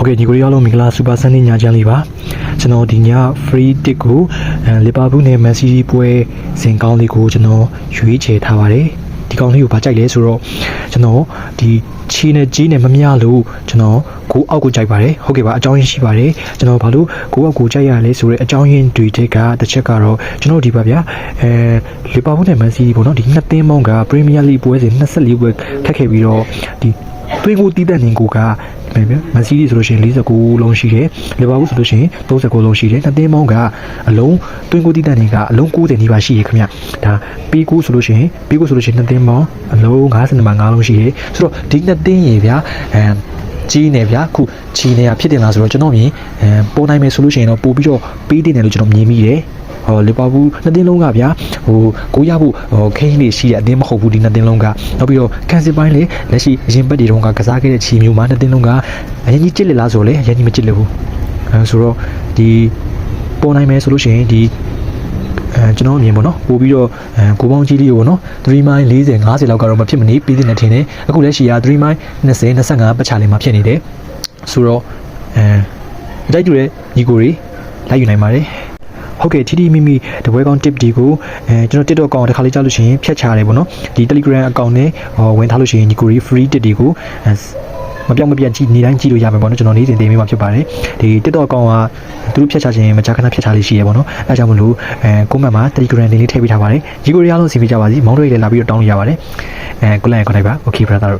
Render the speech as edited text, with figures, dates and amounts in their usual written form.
ဟုတ်ကဲ့ညီကိုရောလုံးမင်္ဂလာစူပါဆန်နေညာချမ်းလေးပါကျွန်တော်ဒီည free tick ကိုလီဗာပူးနဲ့မန်စီးတီးပွဲစဉ်ကောင်းလေးကိုကျွန်တော်ရွေးချယ်ထားပါတယ်ဒီကောင်းလေးကိုဗာကြိုက်လဲဆိုတော့ကျွန်တော်ဒီချီနဲ့ကြီးနဲ့မမျှလို့ကျွန်တော်ကိုအောက်ကိုကြိုက်ပါတယ်ဟုတ်ကဲ့ပါအကြောင်းရင်းရှိပါတယ်ကျွန်တော်ဘာလို့ကိုအောက်ကိုကြိုက်ရလဲဆိုတော့အကြောင်းရင်းတွေတက်ကတစ်ချက်ကတော့ကျွန်တော်ဒီပါဗျာလီဗာပူးနဲ့မန်စီးတီးပေါ့နော်ဒီနှစ်သင်းပေါင်းကပရီးမီးယားလိပွဲစဉ်24ပွဲခက်ခဲ့ပြီးတော့ဒီသွင်းကိုတီးတဲ့နေကိုကမန်စီးတီးဆိုလို့ရှိရင်49လုံးရှိတယ်လီဗာပူးဆိုလို့ရှိရင်39လုံးရှိတယ်နှစ်သင်းပေါင်းကအလုံးသွင်းကိုတီးတဲ့နေကအလုံး90နီးပါးရှိရခင်ဗျဒါပီကူဆိုလို့ရှိရင်နှစ်သင်းပေါင်းအလုံး50မှာ5လုံးရှိတယ်ဆိုတော့ဒီနှစ်သင်းရေဗျာကြီးနေဗျာခုချီနေတာဖြစ်တင်လားဆိုတော့ကျွန်တော်မြင်ပေါ်နိုင်မယ်ဆိုလို့ရှိရင်တော့ပို့ပြီးတော့ပေးတင်တယ်လို့ကျွန်တော်မြင်မိတယ်လီဗာပူးနှစ်သင်းလုံးကဗျာကိုရဖို့ခိန်းလေးရှိတဲ့အသင်းမဟုတ်ဘူးဒီနှစ်သင်းလုံးကနောက်ပြီးတော့ကန်စစ်ပိုင်းလေလက်ရှိအရင်ဘက်တွေတုန်းကကစားခဲ့တဲ့ချီမျိုးမှာနှစ်သင်းလုံးကအရင်ကြီးကြစ်လက်လားဆိုလေအရင်ကြီးမကြစ်လက်ဘူးဆိုတော့ဒီပေါ်နိုင်မယ်ဆိုလို့ရှိရင်ဒီကျွန်တော်အမြင်ပေါ့နော်ပို့ပြီးတော့ကိုပေါင်းကြီးလေးကိုပေါ့နော်3မိုင်40 50လောက်ကတော့မဖြစ်မနေပြီးတဲ့နေထင်တယ်အခုလက်ရှိက3မိုင်20 25ပတ်ချလေးမှာဖြစ်နေတယ်ဆိုတော့တိုက်တူတဲ့ညီကိုတွေလိုက်ယူနိုင်ပါတယ်ဟုတ်ကဲ့တီမိမိတပွဲကောင်း tip ဒီကိုကျွန်တော် TikTok အကောင့်တစ်ခါလေးကြားလို့ရှိရင်ဖြတ်ချရတယ်ပေါ့နော်ဒီ Telegram အကောင့်နဲ့ဝင်ထားလို့ရှိရင်ညီကိုရီ free tip ဒီကိုမပြောင်းမပြတ်ကြည့်နေတိုင်းကြည့်လို့ရမယ်ပေါ့နော်ကျွန်တော်နေ့စဉ်တင်ပေးမှာဖြစ်ပါတယ်ဒီ TikTok အကောင့်ကသူတို့ဖြတ်ချခြင်းမကြာခဏဖြတ်ချလေးရှိရပေါ့နော်အဲကြောင့်မလို့comment မှာ Telegram link လေးထည့်ပေးထားပါတယ်ညီကိုရီအားလုံးစီပေးကြပါစီမောင်းတွေလည်းလာပြီးတော့တောင်းလို့ရပါတယ်ကိုလည်း contact ပါ okay brother